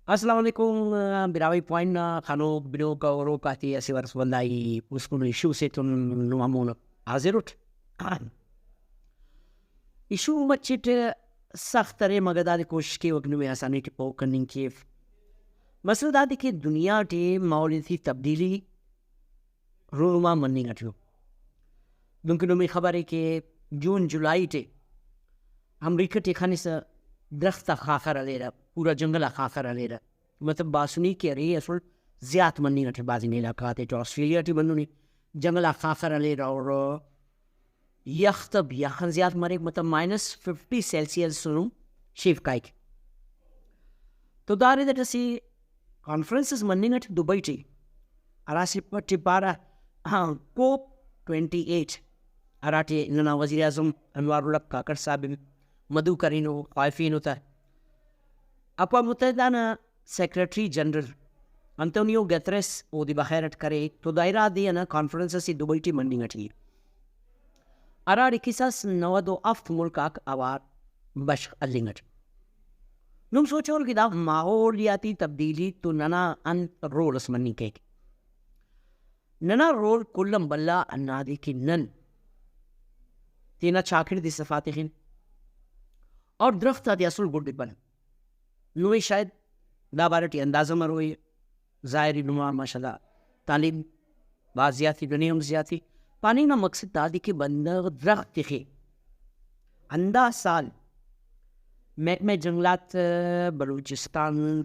السلام علیکم. براوی پوائنٹ خانو بنو کا رو کاتی اسی ورس والله وسكون ایشو سیتون نوامون حاضروت ایشو مچٹ سخت ترے مگداد کوشش کی وگنو میں آسانی ٹی پو کننگ کی مسئلہ دادی کہ دنیا ٹی مولیتی تبدیلی رونما مننگ اٹھو دنکنو میں خبر ہے کہ جون جولائی ٹی امریکہ ٹی خانی سا درخت خاخر علیرہ پورا جنگل خاخر علیرہ مطلب باسونی کی رہی اصل زیادہ مننگ اٹھے بازی نیلا کہاتے تو آسٹریلیا ٹی بنونی جنگل خاخر علیرہ اور یختب یخن زیادہ مرے مطلب -50 سیلسیس سنو شیف کائک تو دارے دا سی کانفرنسز مننگ اٹھے دبئی ٹی اراسی پٹی پارا کوپ 28 اراٹی اننا وزیر اعظم انوار حق کاکر صاحب مدعو کرینو خائفین ہوتا ہے. اقوام متحدہ نا سیکریٹری جنرل انتونیو گتریس او دی بخیرت کرے تو دائرہ دی نا کانفرنس سی دبئی ٹی مننگ اٹھی ارار کساس 97 ملکاک اوار بشق اللنگٹ نم سوچور کی دا ماحولیاتی تبدیلی تو ننا ان رول اس مننگ کے ننا رول کلم بلا انادی کی نن تینا چاکر دی صفاتی خین اور درخت دی اصل گوڑ دی بنا نوی شاید دا بارٹی اندازہ مروئی ظاہری نمار ماشاءاللہ تعلیم بعض زیادتی دنیا زیادتی پانی نا مقصد دا دی کہ بندہ درخت تخی اندہ سال محکمہ جنگلات بلوچستان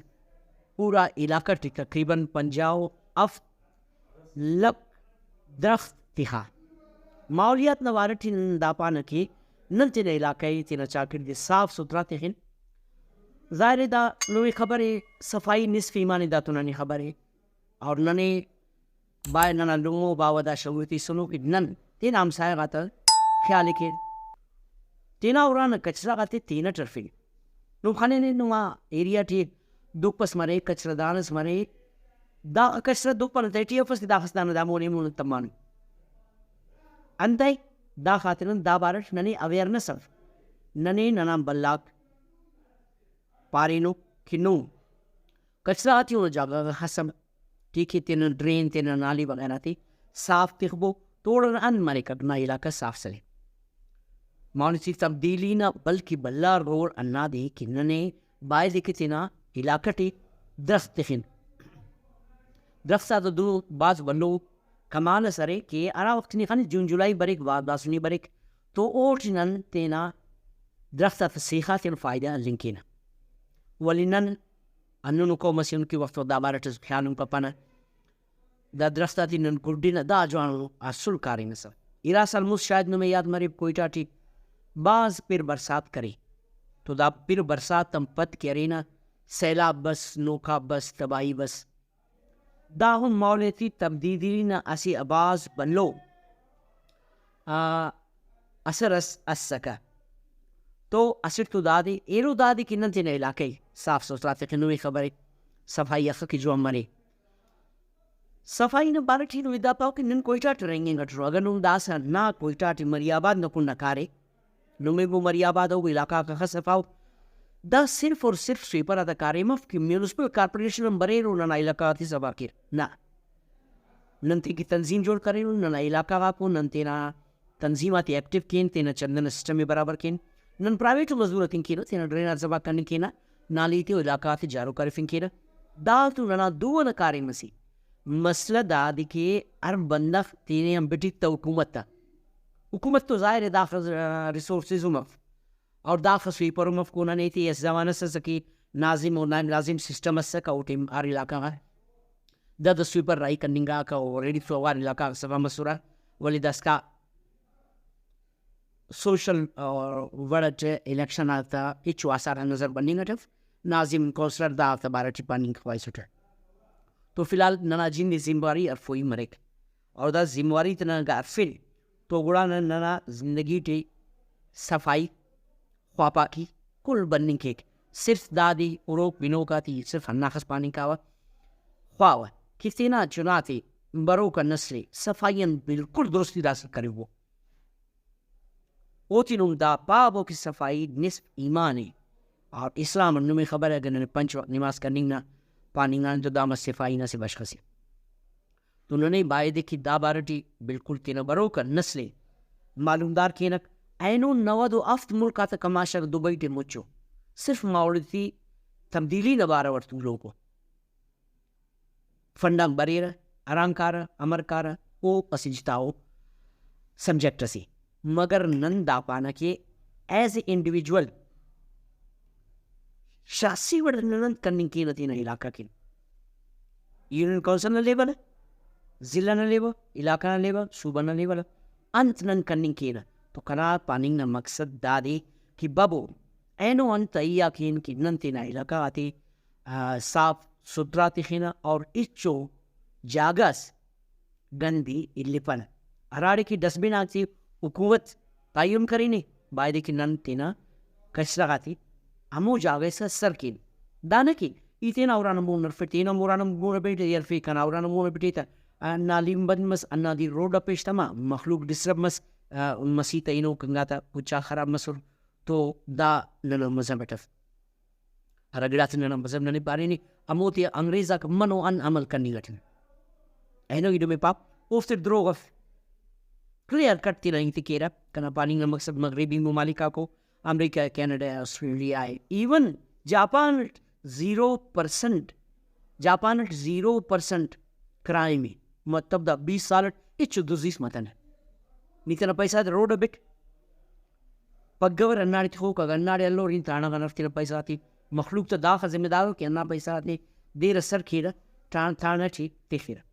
پورا علاقہ ٹی تقریباً 50 لک درخت تخا ماحولیات نوارٹی دا پانا کی نن تینا علاقائی تینا چاکر دی صاف سترہ تخین ظاہر دا نوی خبر ہے صفائی نصف ایمانی دا تو ننی خبر ہے اور ننی بائے ننا لنگو باودا شویتی سنو کہ نن تینا ہمسائے غاتا خیالی کے تینا اورانا کچرا غاتے تینا ٹرفی نو خانے نے نوا ایریا ٹی دو پس مرے کچرا دانس مرے دا کچرا دو پنتا ٹی افس دا خستانا دا مونی مون تمانو انتائی دا خاطرن دا بارش ننی اویرنس ننی ننا بلاک پارینو کنو کچرا آتی انہوں جاگا حسم ٹھیک ہے تینا ڈرین تینا نالی وغیرہ تی صاف تخبو توڑن ان مرے کبنا علاقہ صاف سلے مانسی تبدیلی نا بلکہ بلا رول انا دے کننے بائی دے تینا علاقہ ٹی درخت تخین درخت سا دو باز بلو کمال سرے کہ ارا وقت نہیں خانی جون جولائی بریک باسونی بریک تو اوٹ نن تینا درخت تسیخا تین فائدہ لنکینا ولی نن انو کو مسیون کی وقت دا بارٹس خیالوں پپانا دا درخت تی نن گردینا دا جوانو اصل کاری نسا ایراس الموس شاید نو میں یاد مریب کوئٹا ٹی باز پھر برسات کری تو دا پھر برسات تم پت کرینا سیلاب بس نوکا بس تباہی بس دا ہم مولیتی تبدیلی نا اسی اباز بنلو اثر اس سکا تو اثر تو دادی ایرو دادی کی نن تینا علاقے صاف سترہ تکنوی خبری صفائی اخا کی جو امرے صفائی نا بارٹی نو دا پاو کہ نن کوئٹا ٹرینگیں گٹرو اگر نو دا سا نا کوئٹا ٹی مری آباد نکو نکارے نو میں وہ مری آباد ہو علاقہ کا صفاو دا صرف اور صرف سویپر ادا کارے مف کی میونسپل کارپوریشن برے رو ننا علاقہ تی سبا کر نا نن تی کی تنظیم جوڑ کرے رو ننا علاقہ کا کو نن تینا تنظیماتی active can Tina Chandan system میں برابر کین نن پرائیویٹ مزدورتیں کینو تینا ڈرینر زبا کرنے کینا نالی تی علاقہ تی جارو کرفن کینا دا تو ننا دو نکارے مسی مسئلہ دا دی کہ ہر بندہ تینے ہم بٹی تا حکومت تو ظاہر ہے داخل ریسورسز مف اور داخل سویپر مف کونا نہیں تھی اس زمانہ سے سکی ناظم و نائم لازم سسٹم اس سکا اوٹیم ہر علاقہ ہے دا سویپر رائی کننگا کا اور ریڈی فلوار علاقہ سبا مسورا ولی دس کا سوشل ورڈ الیکشن آتا اچو آسارا نظر بننی گا ٹف ناظم کونسلر دا آتا بارا ٹپانی خواہی سٹر تو فی الحال ننا جن دی زمواری ارفوئی مرک اور دا زمواری تنا گا ارفل تو گڑا ننا زندگی ٹی صفائی خواپا کی کل بننی کیک صرف دادی اروک بینو کا تی صرف ہناخص پانی کاوا خواوا کتنا چناتی برو کا نسلی صفائین بالکل درستی داخل کرے وہ اوتی نم دا پابو کی صفائی نصف ایمانی اور اسلام انہوں خبر ہے اگر پنچ وقت نماز کرنی نہ پانی نہ جو دام صفائی نہ سے بشخصی تو انہوں نے بائی دیکھی دا بارٹی بالکل تینوں برو کر نسلیں معلوم دار کینک اینو 97 ملک آتا کماشا دبئی ٹے مچو صرف ماورتی تبدیلی نبارا ورتو لوگو فنڈنگ بریر ارانکارا امرکارا او پسجتاؤ سبجیکٹ سی مگر نن دا پانا کہ ایز اے انڈیویجول شخصی ورنن کرنے کی نتی نہ علاقہ کی یونین کونسل نہ لیبل ضلع نہ لیبل علاقہ نہ لیبل صوبہ نہ لیبل انت نن کرنے کی نہ تو قرار پانی نہ مقصد دادی کہ بابو اینو انت ایا کین کی نن تینا علاقہ آتی صاف ستھرا تخینا اور اچو جاگس گندی اللپن ہراڑے کی ڈسبن آتی حکومت تعین کرینی باید کی نن تینا کچرا آتی ہمو جاگے سے سر کین دانا کی ایتینا اورانا مون نرفتینا مورانا مون بیٹے یرفی کنا اورانا مون بیٹیتا نالیم بند مس انا دی روڈ پیشتما مخلوق ڈسرب مس مسیح تینو کنگاتا پچا خراب مسور تو دا ننا مذہب اٹف رگڑات ننا مذہب ننے پارینی اموتی انگریزا کا منو ان عمل کرنی گٹن اینو ایڈو میں پاپ اوفتر دروغف کلیئر کرتی رہی تھی کیرا کنا پانی کا مقصد مغربی ممالکہ کو America Canada Australia even Japan 0% Japan 0% crime مطلب دا 20 سال اچو دوزیس متن نیتنا پیسہ روڈ بک پگور اناڑی تھوک اگر اناڑی اللہ رین تانا غنفتی پیسہ آتی مخلوق تو داخل ذمہ دارو کہ انا پیسہ آتی دیر سر کھیرا تانا چی تخیرا